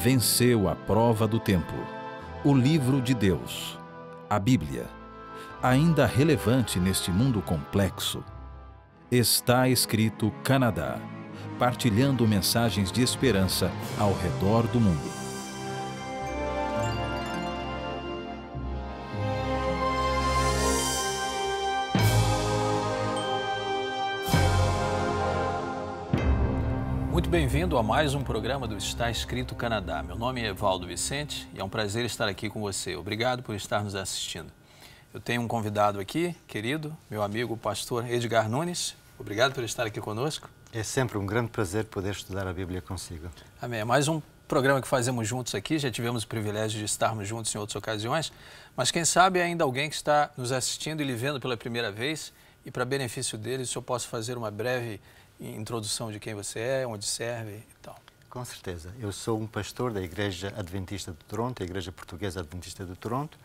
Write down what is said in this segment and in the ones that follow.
venceu a prova do tempo. O livro de Deus, a Bíblia, ainda relevante neste mundo complexo. Está escrito Canadá, partilhando mensagens de esperança ao redor do mundo. Muito bem-vindo a mais um programa do Está Escrito Canadá. Meu nome é Evaldo Vicente e é um prazer estar aqui com você. Obrigado por estar nos assistindo. Eu tenho um convidado aqui, querido, meu amigo, o pastor Edgar Nunes. Obrigado por estar aqui conosco. É sempre um grande prazer poder estudar a Bíblia consigo. Amém. É mais um programa que fazemos juntos aqui. Já tivemos o privilégio de estarmos juntos em outras ocasiões, mas quem sabe ainda alguém que está nos assistindo e lhe vendo pela primeira vez, e para benefício deles, se eu posso fazer uma breve introdução de quem você é, onde serve e tal. Com certeza. Eu sou um pastor da Igreja Adventista de Toronto, a Igreja Portuguesa Adventista de Toronto.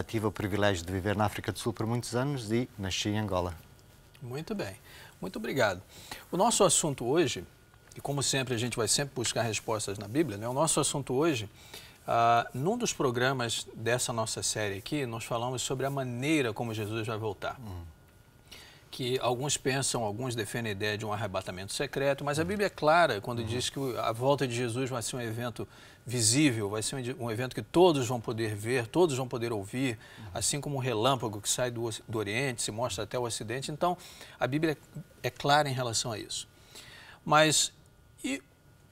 Tive o privilégio de viver na África do Sul por muitos anos e nasci em Angola. Muito bem. Muito obrigado. O nosso assunto hoje, e como sempre a gente vai sempre buscar respostas na Bíblia, né? O nosso assunto hoje, num dos programas dessa nossa série aqui, nós falamos sobre a maneira como Jesus vai voltar. Que alguns pensam, alguns defendem a ideia de um arrebatamento secreto, mas a Bíblia é clara quando diz que a volta de Jesus vai ser um evento visível, vai ser um evento que todos vão poder ver, todos vão poder ouvir, assim como um relâmpago que sai do Oriente, se mostra até o Ocidente. Então, a Bíblia é clara em relação a isso. Mas e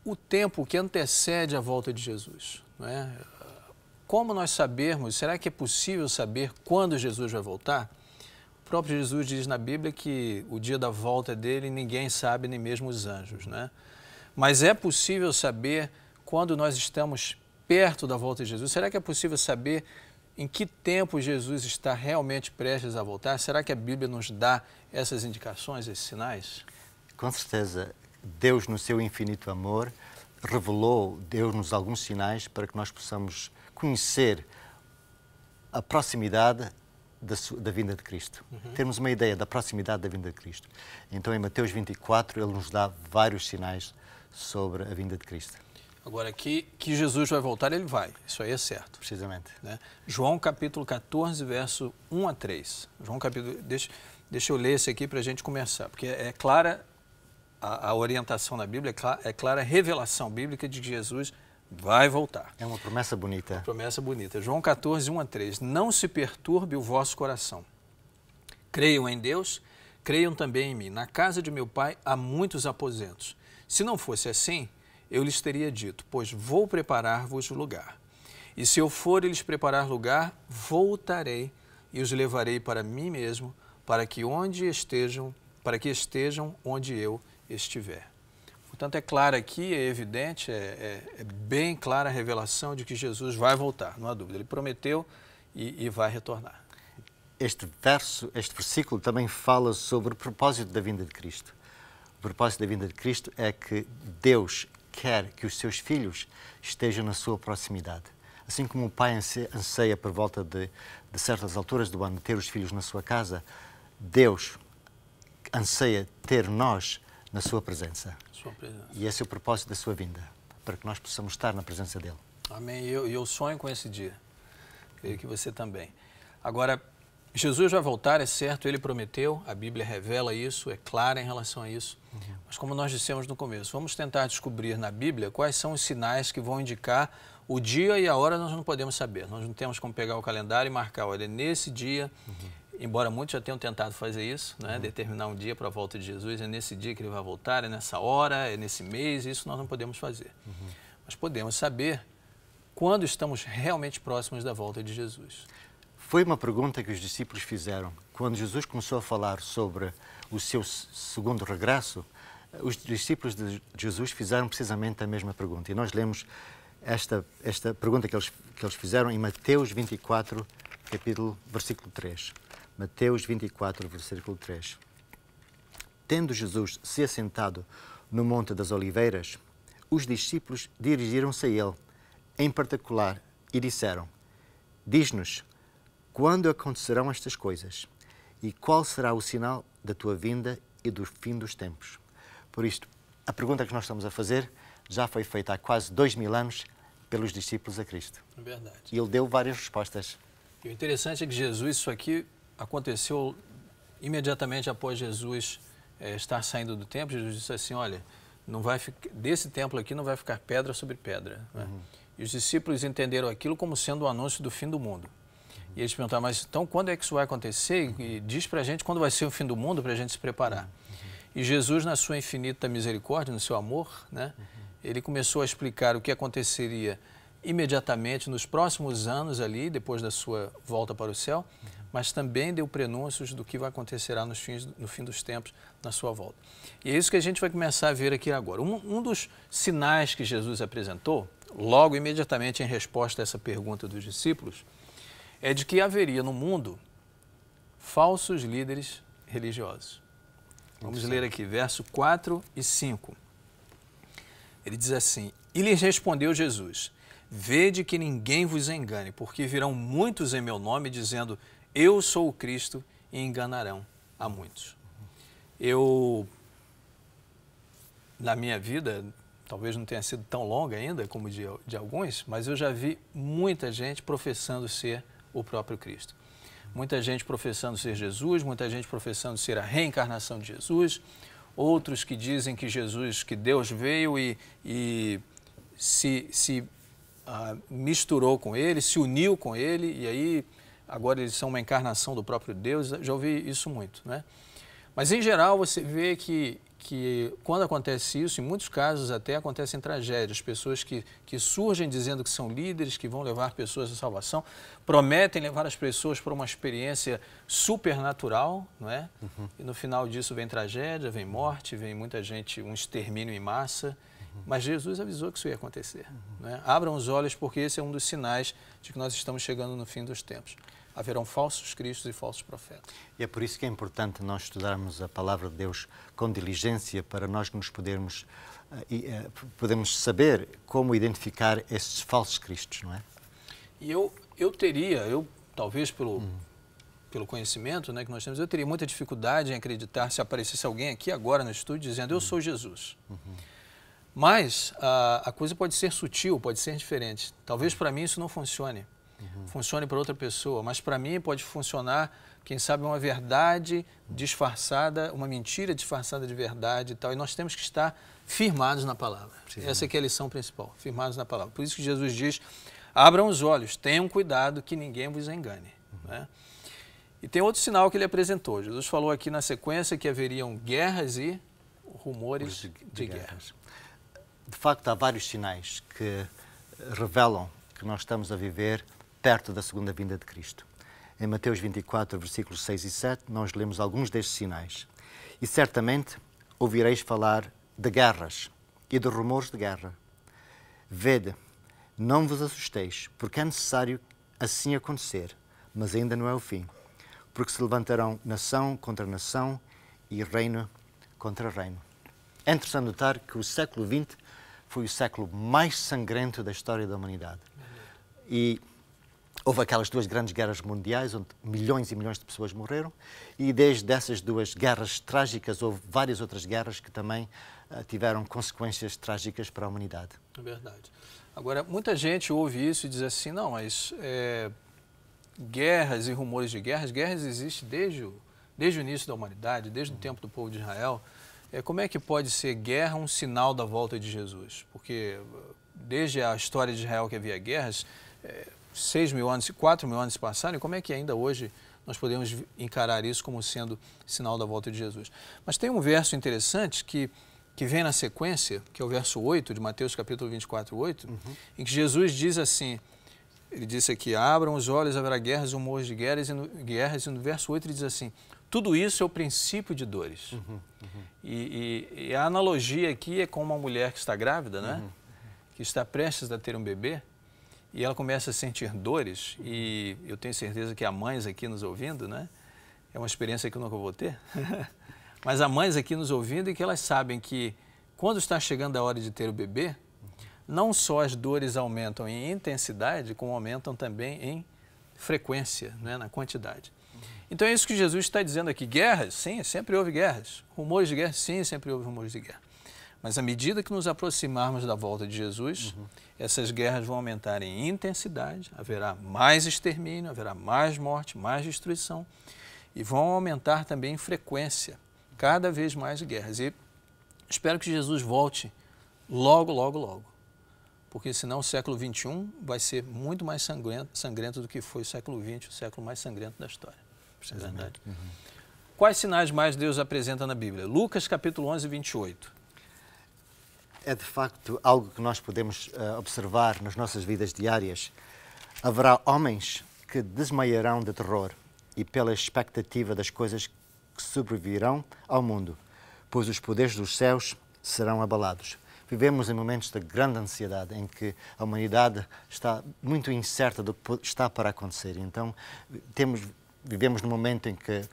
o tempo que antecede a volta de Jesus? Não é? Como nós sabermos, será que é possível saber quando Jesus vai voltar? O próprio Jesus diz na Bíblia que o dia da volta dele ninguém sabe, nem mesmo os anjos, né? Mas é possível saber quando nós estamos perto da volta de Jesus? Será que é possível saber em que tempo Jesus está realmente prestes a voltar? Será que a Bíblia nos dá essas indicações, esses sinais? Com certeza. Deus, no seu infinito amor, revelou, deu-nos alguns sinais para que nós possamos conhecer a proximidade da vinda de Cristo. Termos uma ideia da proximidade da vinda de Cristo. Então, em Mateus 24, ele nos dá vários sinais sobre a vinda de Cristo. Agora, que Jesus vai voltar, ele vai. Isso aí é certo. Precisamente. Né? João capítulo 14, verso 1 a 3. João capítulo... Deixa eu ler esse aqui para a gente começar, porque é clara a orientação na Bíblia, é clara a revelação bíblica de que Jesus vai voltar. É uma promessa bonita. Uma promessa bonita. João 14, 1 a 3. Não se perturbe o vosso coração. Creiam em Deus, creiam também em mim. Na casa de meu pai há muitos aposentos. Se não fosse assim, eu lhes teria dito, pois vou preparar-vos lugar. E se eu for e lhes preparar lugar, voltarei e os levarei para mim mesmo, para que estejam onde eu estiver. Portanto, é claro aqui, é evidente, é bem clara a revelação de que Jesus vai voltar, não há dúvida. Ele prometeu e vai retornar. Este versículo também fala sobre o propósito da vinda de Cristo. O propósito da vinda de Cristo é que Deus quer que os seus filhos estejam na sua proximidade. Assim como o pai anseia por volta de certas alturas do ano ter os filhos na sua casa, Deus anseia ter nós na sua presença. E esse é o propósito da sua vinda, para que nós possamos estar na presença dele. Amém. Eu sonho com esse dia. Creio que você também. Agora, Jesus vai voltar, é certo, ele prometeu, a Bíblia revela isso, é clara em relação a isso. Mas como nós dissemos no começo, vamos tentar descobrir na Bíblia quais são os sinais que vão indicar o dia e a hora. Nós não podemos saber, nós não temos como pegar o calendário e marcar, olha, nesse dia, embora muitos já tenham tentado fazer isso, né, determinar um dia para a volta de Jesus, é nesse dia que ele vai voltar, é nessa hora, é nesse mês, isso nós não podemos fazer. Mas podemos saber quando estamos realmente próximos da volta de Jesus. Foi uma pergunta que os discípulos fizeram. Quando Jesus começou a falar sobre o seu segundo regresso, os discípulos de Jesus fizeram precisamente a mesma pergunta. E nós lemos esta pergunta que eles fizeram em Mateus 24, versículo 3. Mateus 24, versículo 3. Tendo Jesus se assentado no Monte das Oliveiras, os discípulos dirigiram-se a ele, em particular, e disseram: diz-nos, quando acontecerão estas coisas? E qual será o sinal da tua vinda e do fim dos tempos? Por isto, a pergunta que nós estamos a fazer já foi feita há quase 2000 anos pelos discípulos a Cristo. É verdade. E ele deu várias respostas. E o interessante é que Jesus, isso aqui aconteceu imediatamente após Jesus estar saindo do templo. Jesus disse assim, olha, não vai desse templo aqui não vai ficar pedra sobre pedra. Né? E os discípulos entenderam aquilo como sendo o anúncio do fim do mundo. E eles perguntaram, mas então quando é que isso vai acontecer? E diz pra gente quando vai ser o fim do mundo para a gente se preparar. E Jesus, na sua infinita misericórdia, no seu amor, né, ele começou a explicar o que aconteceria imediatamente nos próximos anos ali, depois da sua volta para o céu, mas também deu prenúncios do que vai acontecer no fim dos tempos, na sua volta. E é isso que a gente vai começar a ver aqui agora. Um dos sinais que Jesus apresentou, logo imediatamente em resposta a essa pergunta dos discípulos, é de que haveria no mundo falsos líderes religiosos. Vamos ler aqui, verso 4 e 5. Ele diz assim, e lhes respondeu Jesus, vede que ninguém vos engane, porque virão muitos em meu nome, dizendo, eu sou o Cristo, e enganarão a muitos. Na minha vida, talvez não tenha sido tão longa ainda como de alguns, mas eu já vi muita gente professando ser o próprio Cristo. Muita gente professando ser Jesus, muita gente professando ser a reencarnação de Jesus, outros que dizem que Jesus, que Deus veio e se misturou com ele, se uniu com ele, e aí agora eles são uma encarnação do próprio Deus. Já ouvi isso muito, né? Mas em geral você vê que quando acontece isso, em muitos casos até acontecem tragédias, pessoas que surgem dizendo que são líderes, que vão levar pessoas à salvação, prometem levar as pessoas para uma experiência supernatural, não é? E no final disso vem tragédia, vem morte, vem muita gente, um extermínio em massa, mas Jesus avisou que isso ia acontecer. Não é? Abram os olhos, porque esse é um dos sinais de que nós estamos chegando no fim dos tempos. Haverão falsos cristos e falsos profetas. E é por isso que é importante nós estudarmos a palavra de Deus com diligência, para nós nos podermos saber como identificar esses falsos cristos, não é? E eu talvez pelo conhecimento, né, que nós temos, eu teria muita dificuldade em acreditar se aparecesse alguém aqui agora no estúdio dizendo, eu sou Jesus. Mas a coisa pode ser sutil, pode ser diferente. Talvez para mim isso não funcione. Funcione para outra pessoa, mas para mim pode funcionar, quem sabe, uma verdade disfarçada, uma mentira disfarçada de verdade e tal. E nós temos que estar firmados na palavra. Essa é que é a lição principal, firmados na palavra. Por isso que Jesus diz, abram os olhos, tenham cuidado que ninguém vos engane. Né? E tem outro sinal que ele apresentou. Jesus falou aqui na sequência que haveriam guerras e rumores de guerras. De facto, há vários sinais que revelam que nós estamos a viver perto da segunda vinda de Cristo. Em Mateus 24, versículos 6 e 7, nós lemos alguns destes sinais. E certamente ouvireis falar de guerras e de rumores de guerra. Vede, não vos assusteis, porque é necessário assim acontecer, mas ainda não é o fim. Porque se levantarão nação contra nação e reino contra reino. É interessante notar que o século XX foi o século mais sangrento da história da humanidade. E houve aquelas duas grandes guerras mundiais, onde milhões e milhões de pessoas morreram, e desde essas duas guerras trágicas, houve várias outras guerras que também tiveram consequências trágicas para a humanidade. É verdade. Agora, muita gente ouve isso e diz assim, não, mas guerras e rumores de guerras existem desde o início da humanidade, desde o tempo do povo de Israel. Como é que pode ser guerra um sinal da volta de Jesus? Porque desde a história de Israel que havia guerras, 6.000 anos, 4.000 anos se passaram, e como é que ainda hoje nós podemos encarar isso como sendo sinal da volta de Jesus? Mas tem um verso interessante que vem na sequência, que é o verso 8 de Mateus capítulo 24, 8, em que Jesus diz assim, ele disse aqui, abram os olhos, haverá guerras e rumores de guerras, e no verso 8 ele diz assim, tudo isso é o princípio de dores. E a analogia aqui é com uma mulher que está grávida, né? Que está prestes a ter um bebê, e ela começa a sentir dores, e eu tenho certeza que há mães aqui nos ouvindo, né? É uma experiência que eu nunca vou ter, mas há mães aqui nos ouvindo e que elas sabem que quando está chegando a hora de ter o bebê, não só as dores aumentam em intensidade, como aumentam também em frequência, né? Na quantidade. Então é isso que Jesus está dizendo aqui. Guerras, sim, sempre houve guerras. Rumores de guerra, sim, sempre houve rumores de guerra. Mas à medida que nos aproximarmos da volta de Jesus, essas guerras vão aumentar em intensidade, haverá mais extermínio, haverá mais morte, mais destruição, e vão aumentar também em frequência, cada vez mais guerras. E espero que Jesus volte logo, logo, logo, porque senão o século XXI vai ser muito mais sangrento do que foi o século XX, o século mais sangrento da história. Isso é verdade. Quais sinais mais Deus apresenta na Bíblia? Lucas capítulo 11, 28. É de facto algo que nós podemos observar nas nossas vidas diárias. Haverá homens que desmaiarão de terror e pela expectativa das coisas que sobrevirão ao mundo, pois os poderes dos céus serão abalados. Vivemos em momentos de grande ansiedade, em que a humanidade está muito incerta do que está para acontecer. Então, vivemos num momento em que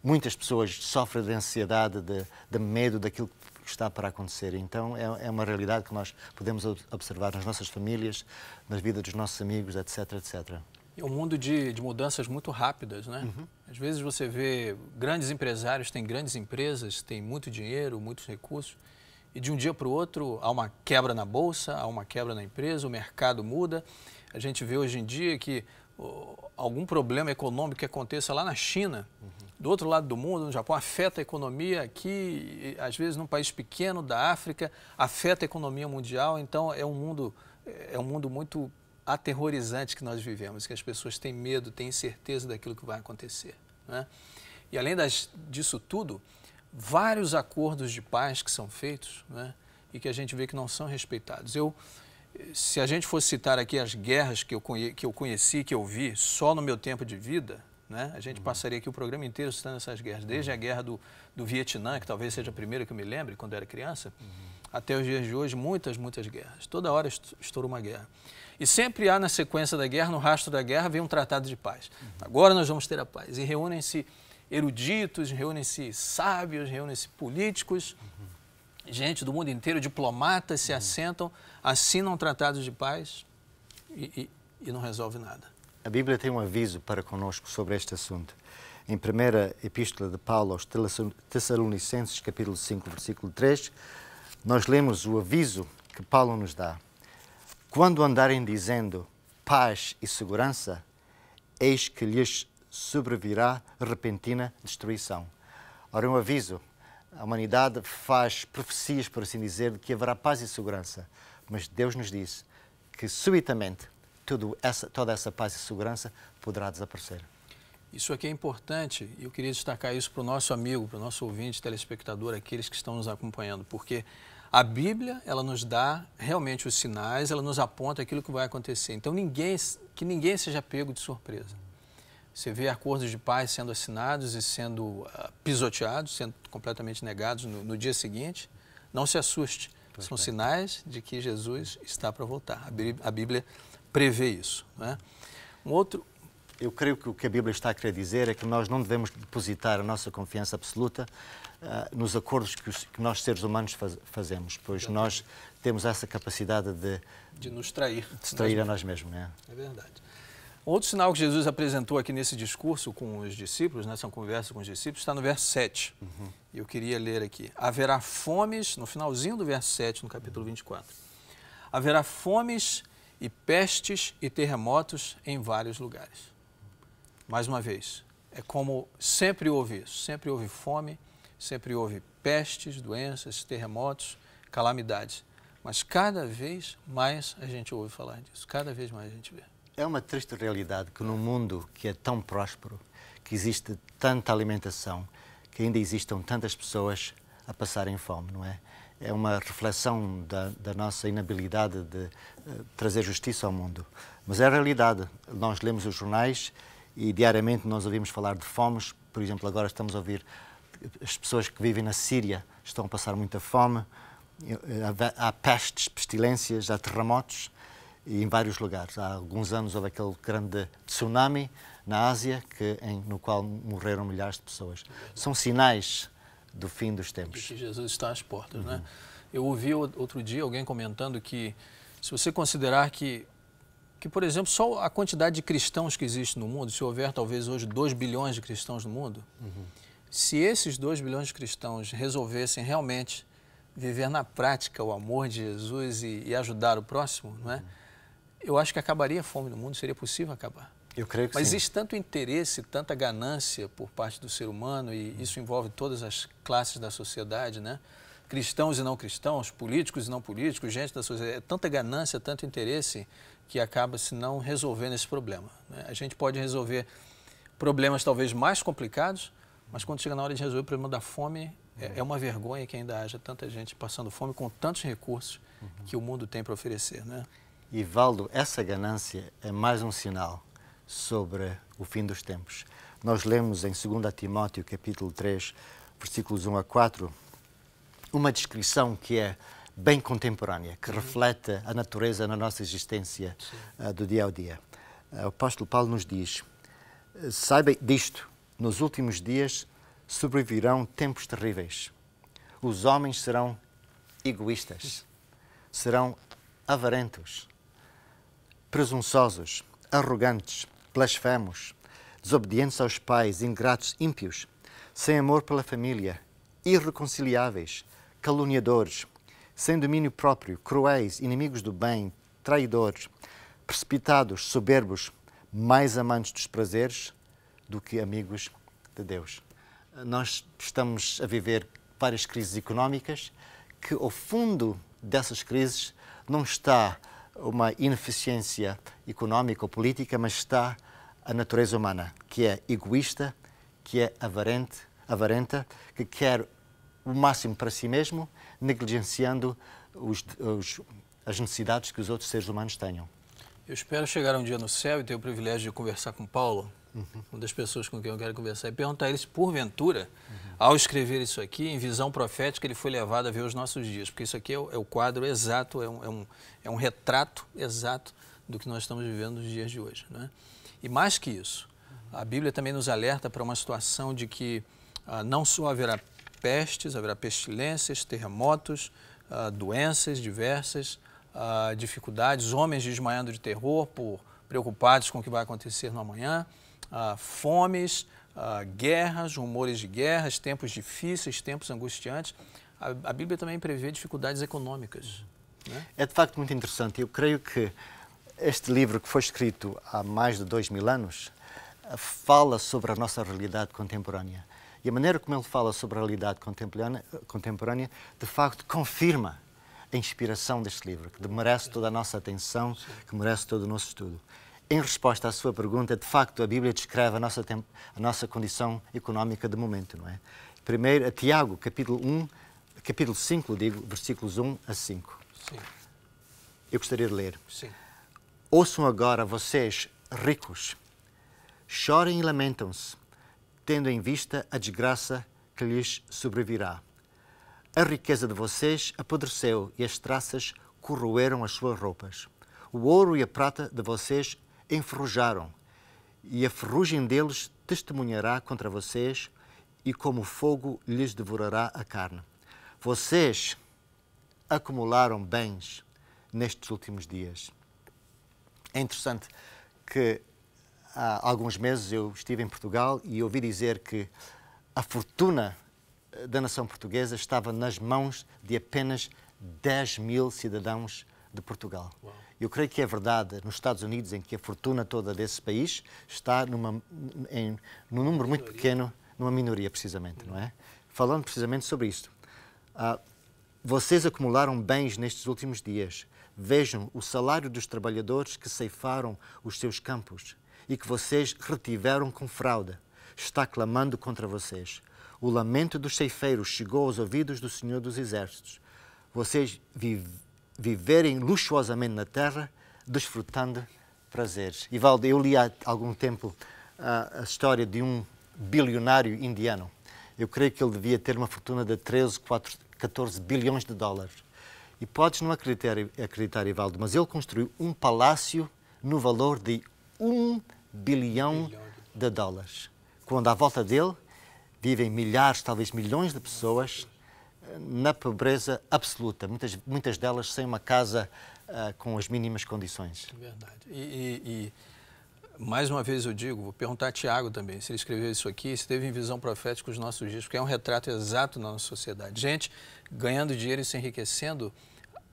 muitas pessoas sofrem de ansiedade, de medo daquilo que está para acontecer. Então, é uma realidade que nós podemos observar nas nossas famílias, nas vidas dos nossos amigos, etc, etc. É um mundo de mudanças muito rápidas, né? Às vezes você vê grandes empresários, têm grandes empresas, têm muito dinheiro, muitos recursos, e de um dia para o outro há uma quebra na bolsa, há uma quebra na empresa, o mercado muda. A gente vê hoje em dia que algum problema econômico que aconteça lá na China, do outro lado do mundo, no Japão, afeta a economia aqui, às vezes num país pequeno da África, afeta a economia mundial. Então é um mundo muito aterrorizante que nós vivemos, que as pessoas têm medo, têm incerteza daquilo que vai acontecer, né? E além disso tudo, vários acordos de paz que são feitos, né, e que a gente vê que não são respeitados. Se a gente fosse citar aqui as guerras que eu conheci, que eu vi só no meu tempo de vida, né, a gente passaria aqui o programa inteiro citando essas guerras, desde a guerra do Vietnã, que talvez seja a primeira que eu me lembre quando era criança, até os dias de hoje, muitas guerras. Toda hora estoura uma guerra. E sempre há na sequência da guerra, no rastro da guerra, vem um tratado de paz. Agora nós vamos ter a paz. E reúnem-se eruditos, reúnem-se sábios, reúnem-se políticos, gente do mundo inteiro, diplomatas se assentam, assinam tratados de paz e não resolve nada. A Bíblia tem um aviso para conosco sobre este assunto. Em primeira epístola de Paulo aos Tessalonicenses, capítulo 5, versículo 3, nós lemos o aviso que Paulo nos dá. Quando andarem dizendo paz e segurança, eis que lhes sobrevirá repentina destruição. Ora, um aviso. A humanidade faz profecias, por assim dizer, de que haverá paz e segurança. Mas Deus nos disse que subitamente toda essa paz e segurança poderá desaparecer. Isso aqui é importante e eu queria destacar isso para o nosso amigo, para o nosso ouvinte, telespectador, aqueles que estão nos acompanhando, porque a Bíblia, ela nos dá realmente os sinais, ela nos aponta aquilo que vai acontecer. Então, que ninguém seja pego de surpresa. Você vê acordos de paz sendo assinados e sendo pisoteados, sendo completamente negados no dia seguinte, não se assuste. São sinais de que Jesus está para voltar. A Bíblia prevê isso, né? Eu creio que o que a Bíblia está a querer dizer é que nós não devemos depositar a nossa confiança absoluta nos acordos que nós, seres humanos, fazemos, pois nós temos essa capacidade de nos trair. De trair a nós mesmos. É verdade. Outro sinal que Jesus apresentou aqui nesse discurso com os discípulos, nessa conversa com os discípulos, está no verso 7. Eu queria ler aqui. Haverá fomes, no finalzinho do verso 7, no capítulo 24. Haverá fomes e pestes e terremotos em vários lugares. Mais uma vez, é como sempre houve isso. Sempre houve fome, sempre houve pestes, doenças, terremotos, calamidades. Mas cada vez mais a gente ouve falar disso, cada vez mais a gente vê. É uma triste realidade que num mundo que é tão próspero, que existe tanta alimentação, que ainda existam tantas pessoas a passarem fome, não é? É uma reflexão da nossa inabilidade de trazer justiça ao mundo. Mas é a realidade. Nós lemos os jornais e diariamente nós ouvimos falar de fomes. Por exemplo, agora estamos a ouvir as pessoas que vivem na Síria estão a passar muita fome. Há pestes, pestilências, há terremotos. E em vários lugares. Há alguns anos houve aquele grande tsunami na Ásia, no qual morreram milhares de pessoas. São sinais do fim dos tempos. De que Jesus está às portas, né? Eu ouvi outro dia alguém comentando que, se você considerar que, por exemplo, só a quantidade de cristãos que existe no mundo, se houver talvez hoje 2 bilhões de cristãos no mundo, se esses 2 bilhões de cristãos resolvessem realmente viver na prática o amor de Jesus e ajudar o próximo, não é? Eu acho que acabaria a fome no mundo, seria possível acabar. Eu creio que Mas sim. existe tanto interesse, tanta ganância por parte do ser humano, e isso envolve todas as classes da sociedade, né? Cristãos e não cristãos, políticos e não políticos, gente da sociedade. É tanta ganância, tanto interesse, que acaba se não resolvendo esse problema, né? A gente pode resolver problemas talvez mais complicados, mas quando chega na hora de resolver o problema da fome, é uma vergonha que ainda haja tanta gente passando fome com tantos recursos que o mundo tem para oferecer, né? E, Valdo, essa ganância é mais um sinal sobre o fim dos tempos. Nós lemos em 2 Timóteo, capítulo 3, versículos 1 a 4, uma descrição que é bem contemporânea, que reflete a natureza na nossa existência do dia a dia. O apóstolo Paulo nos diz: saiba disto, nos últimos dias sobrevirão tempos terríveis. Os homens serão egoístas, serão avarentos, presunçosos, arrogantes, blasfemos, desobedientes aos pais, ingratos, ímpios, sem amor pela família, irreconciliáveis, caluniadores, sem domínio próprio, cruéis, inimigos do bem, traidores, precipitados, soberbos, mais amantes dos prazeres do que amigos de Deus. Nós estamos a viver várias crises económicas, que ao fundo dessas crises não está uma ineficiência económica ou política, mas está a natureza humana, que é egoísta, que é avarenta, que quer o máximo para si mesmo, negligenciando as necessidades que os outros seres humanos tenham. Eu espero chegar um dia no céu e ter o privilégio de conversar com Paulo, uma das pessoas com quem eu quero conversar, e perguntar a ele se, porventura, ao escrever isso aqui, em visão profética, ele foi levado a ver os nossos dias, porque isso aqui é o quadro exato, é um retrato exato do que nós estamos vivendo nos dias de hoje, né? E mais que isso, a Bíblia também nos alerta para uma situação de que não só haverá pestes, haverá pestilências, terremotos, doenças diversas, dificuldades, homens desmaiando de terror, preocupados com o que vai acontecer no amanhã, fomes, guerras, rumores de guerras, tempos difíceis, tempos angustiantes. A Bíblia também prevê dificuldades econômicas, né? É de facto muito interessante. Eu creio que este livro, que foi escrito há mais de 2000 anos, fala sobre a nossa realidade contemporânea. E a maneira como ele fala sobre a realidade contemporânea, de facto, confirma a inspiração deste livro, que merece toda a nossa atenção, que merece todo o nosso estudo. Em resposta à sua pergunta, de facto, a Bíblia descreve a nossa condição económica de momento, não é? Primeiro, a Tiago, capítulo 5, versículos 1 a 5. Sim. Eu gostaria de ler. Sim. Ouçam agora, vocês ricos, chorem e lamentam-se, tendo em vista a desgraça que lhes sobrevirá. A riqueza de vocês apodreceu e as traças corroeram as suas roupas. O ouro e a prata de vocês enferrujaram, e a ferrugem deles testemunhará contra vocês, e como fogo lhes devorará a carne. Vocês acumularam bens nestes últimos dias. É interessante que há alguns meses eu estive em Portugal e ouvi dizer que a fortuna da nação portuguesa estava nas mãos de apenas 10 mil cidadãos de Portugal. Uau. Eu creio que é verdade nos Estados Unidos, em que a fortuna toda desse país está num número muito pequeno, numa minoria precisamente, não é? Falando precisamente sobre isto. Vocês acumularam bens nestes últimos dias. Vejam o salário dos trabalhadores que ceifaram os seus campos e que vocês retiveram com fraude. Está clamando contra vocês. O lamento dos ceifeiros chegou aos ouvidos do Senhor dos Exércitos. Vocês viverem luxuosamente na terra, desfrutando prazeres. Ivaldo, eu li há algum tempo a história de um bilionário indiano. Eu creio que ele devia ter uma fortuna de 14 bilhões de dólares. E podes não acreditar, Ivaldo, mas ele construiu um palácio no valor de 1 bilhão de dólares. Quando à volta dele vivem milhares, talvez milhões de pessoas na pobreza absoluta, muitas delas sem uma casa com as mínimas condições. Verdade. E Mais uma vez eu digo, vou perguntar a Tiago também, se ele escreveu isso aqui, se teve em visão profética os nossos dias, porque é um retrato exato na nossa sociedade. Gente ganhando dinheiro e se enriquecendo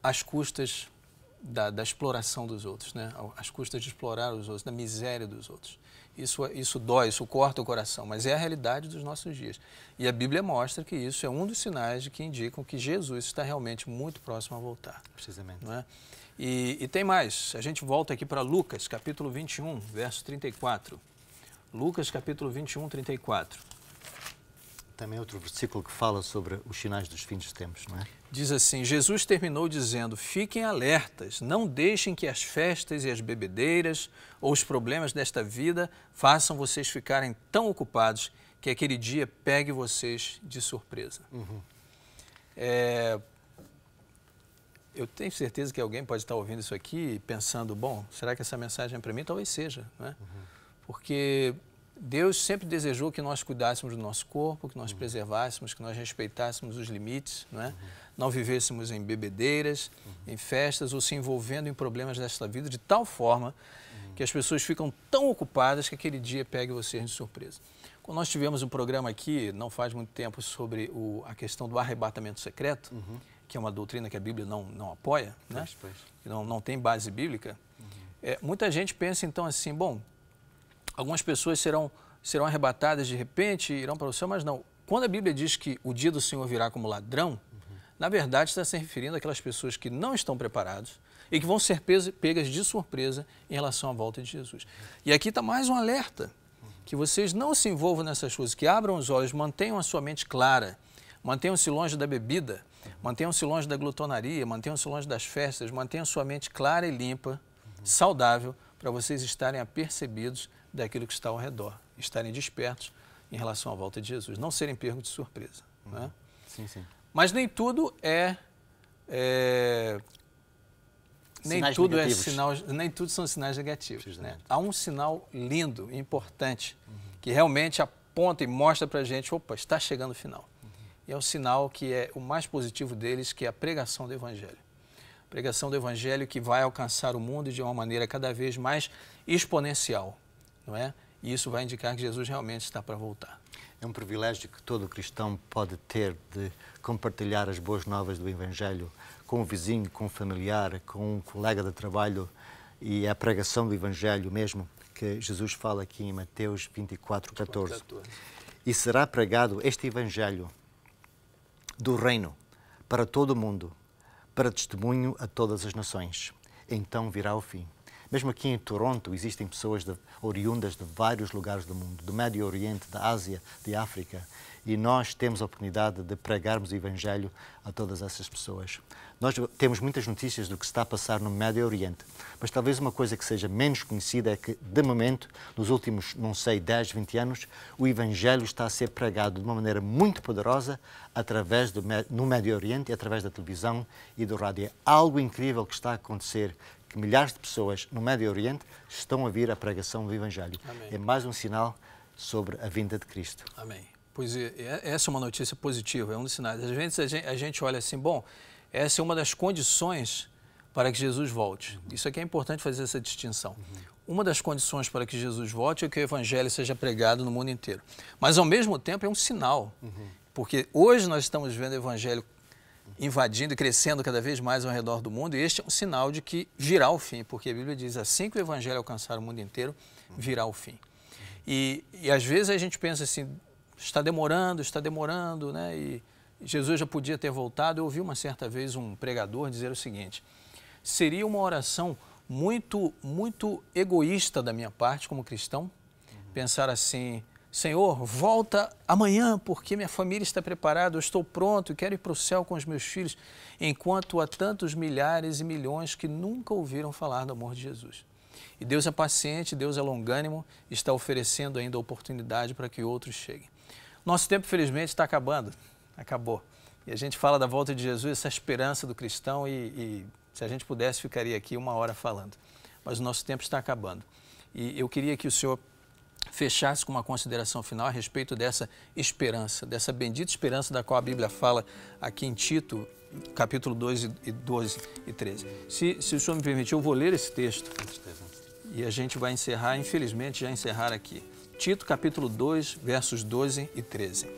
às custas da exploração dos outros, né? Às custas de explorar os outros, da miséria dos outros. Isso dói, isso corta o coração, mas é a realidade dos nossos dias. E a Bíblia mostra que isso é um dos sinais que indicam que Jesus está realmente muito próximo a voltar. Precisamente. Não é? E tem mais, a gente volta aqui para Lucas, capítulo 21, verso 34. Lucas, capítulo 21, 34. Também outro versículo que fala sobre os sinais dos fins dos tempos, não é? Diz assim, Jesus terminou dizendo, fiquem alertas, não deixem que as festas e as bebedeiras ou os problemas desta vida façam vocês ficarem tão ocupados que aquele dia pegue vocês de surpresa. Eu tenho certeza que alguém pode estar ouvindo isso aqui pensando, bom, será que essa mensagem é para mim? Talvez seja, né? Porque Deus sempre desejou que nós cuidássemos do nosso corpo, que nós preservássemos, que nós respeitássemos os limites, não é? Não vivêssemos em bebedeiras, em festas ou se envolvendo em problemas desta vida de tal forma que as pessoas ficam tão ocupadas que aquele dia pegue vocês de surpresa. Quando nós tivemos um programa aqui, não faz muito tempo, sobre a questão do arrebatamento secreto, que é uma doutrina que a Bíblia não apoia, né? Que não tem base bíblica, muita gente pensa então assim, bom, algumas pessoas serão arrebatadas de repente e irão para o céu, mas não. Quando a Bíblia diz que o dia do Senhor virá como ladrão, na verdade está se referindo àquelas pessoas que não estão preparadas e que vão ser pegas de surpresa em relação à volta de Jesus. E aqui está mais um alerta, que vocês não se envolvam nessas coisas, que abram os olhos, mantenham a sua mente clara, mantenham-se longe da bebida, mantenham-se longe da glutonaria, mantenham-se longe das festas, mantenham sua mente clara e limpa, saudável, para vocês estarem apercebidos daquilo que está ao redor, estarem despertos em relação à volta de Jesus, não serem pegos de surpresa. Né? Sim, sim. Mas nem tudo nem tudo são sinais negativos. Né? Há um sinal lindo e importante que realmente aponta e mostra para a gente, opa, está chegando o final. E é o sinal que é o mais positivo deles, que é a pregação do Evangelho. Pregação do Evangelho que vai alcançar o mundo de uma maneira cada vez mais exponencial. Não é? E isso vai indicar que Jesus realmente está para voltar. É um privilégio que todo cristão pode ter de compartilhar as boas novas do Evangelho com o vizinho, com o familiar, com um colega de trabalho, e é a pregação do Evangelho mesmo que Jesus fala aqui em Mateus 24, 14. E será pregado este Evangelho do reino para todo o mundo, para testemunho a todas as nações. Então virá o fim. Mesmo aqui em Toronto existem pessoas oriundas de vários lugares do mundo, do Médio Oriente, da Ásia, de África, e nós temos a oportunidade de pregarmos o Evangelho a todas essas pessoas. Nós temos muitas notícias do que está a passar no Médio Oriente, mas talvez uma coisa que seja menos conhecida é que, de momento, nos últimos, não sei, 10, 20 anos, o Evangelho está a ser pregado de uma maneira muito poderosa no Médio Oriente, através da televisão e do rádio. É algo incrível que está a acontecer, que milhares de pessoas no Médio Oriente estão a ouvir a pregação do Evangelho. Amém. É mais um sinal sobre a vinda de Cristo. Amém. Pois essa é uma notícia positiva, é um dos sinais. Às vezes a gente olha assim, bom, essa é uma das condições para que Jesus volte. Isso aqui é importante fazer essa distinção. Uma das condições para que Jesus volte é que o Evangelho seja pregado no mundo inteiro. Mas, ao mesmo tempo, é um sinal. Porque hoje nós estamos vendo o Evangelho invadindo e crescendo cada vez mais ao redor do mundo, e este é um sinal de que virá o fim, porque a Bíblia diz, assim que o Evangelho alcançar o mundo inteiro, virá o fim. E às vezes a gente pensa assim, está demorando, né? E Jesus já podia ter voltado. Eu ouvi uma certa vez um pregador dizer o seguinte, seria uma oração muito egoísta da minha parte como cristão, pensar assim, Senhor, volta amanhã, porque minha família está preparada, eu estou pronto e quero ir para o céu com os meus filhos, enquanto há tantos milhares e milhões que nunca ouviram falar do amor de Jesus. E Deus é paciente, Deus é longânimo, está oferecendo ainda a oportunidade para que outros cheguem. Nosso tempo, felizmente, está acabando, acabou. E a gente fala da volta de Jesus, essa esperança do cristão, e se a gente pudesse, ficaria aqui 1 hora falando. Mas o nosso tempo está acabando. E eu queria que o senhor fechasse com uma consideração final a respeito dessa esperança, dessa bendita esperança da qual a Bíblia fala aqui em Tito, capítulo 2, 12 e 13. Se o senhor me permitir, eu vou ler esse texto E a gente vai encerrar, infelizmente, já encerrar aqui. Tito, capítulo 2, versos 12 e 13.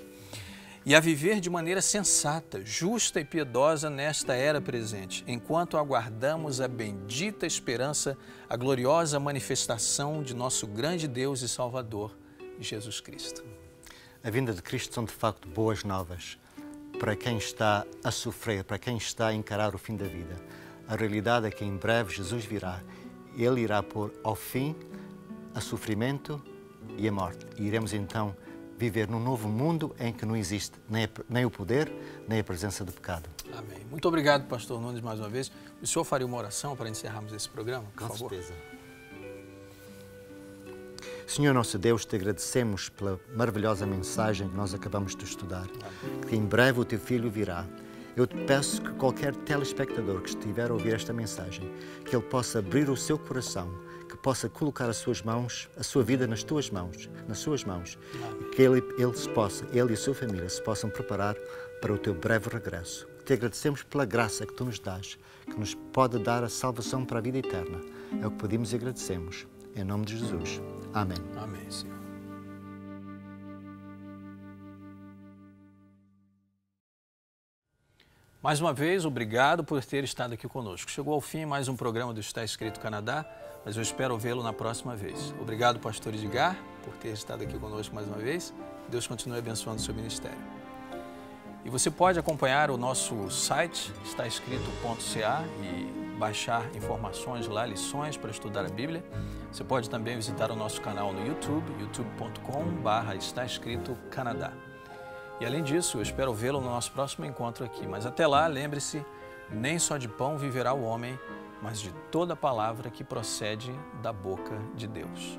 E a viver de maneira sensata, justa e piedosa nesta era presente, enquanto aguardamos a bendita esperança, a gloriosa manifestação de nosso grande Deus e Salvador, Jesus Cristo. A vinda de Cristo são de facto boas novas para quem está a sofrer, para quem está a encarar o fim da vida. A realidade é que em breve Jesus virá. Ele irá pôr ao fim a sofrimento e a morte. E iremos então viver num novo mundo em que não existe nem o poder, nem a presença do pecado. Amém. Muito obrigado, pastor Nunes, mais uma vez. O senhor faria uma oração para encerrarmos esse programa, por favor? Com certeza. Senhor nosso Deus, te agradecemos pela maravilhosa mensagem que nós acabamos de estudar. Amém. Que em breve o teu Filho virá. Eu te peço que qualquer telespectador que estiver a ouvir esta mensagem, que ele possa abrir o seu coração, que possa colocar as suas mãos, a sua vida nas tuas mãos, nas suas mãos, e que ele e a sua família se possam preparar para o teu breve regresso. Te agradecemos pela graça que tu nos dás, que nos pode dar a salvação para a vida eterna. É o que pedimos e agradecemos. Em nome de Jesus. Amém. Amém, Senhor. Mais uma vez, obrigado por ter estado aqui conosco. Chegou ao fim mais um programa do Está Escrito Canadá, mas eu espero vê-lo na próxima vez. Obrigado, pastor Edgar, por ter estado aqui conosco mais uma vez. Deus continue abençoando o seu ministério. E você pode acompanhar o nosso site, estaescrito.ca, e baixar informações lá, lições para estudar a Bíblia. Você pode também visitar o nosso canal no YouTube, youtube.com/estaescritocanadá. E além disso, eu espero vê-lo no nosso próximo encontro aqui. Mas até lá, lembre-se, nem só de pão viverá o homem, mas de toda palavra que procede da boca de Deus.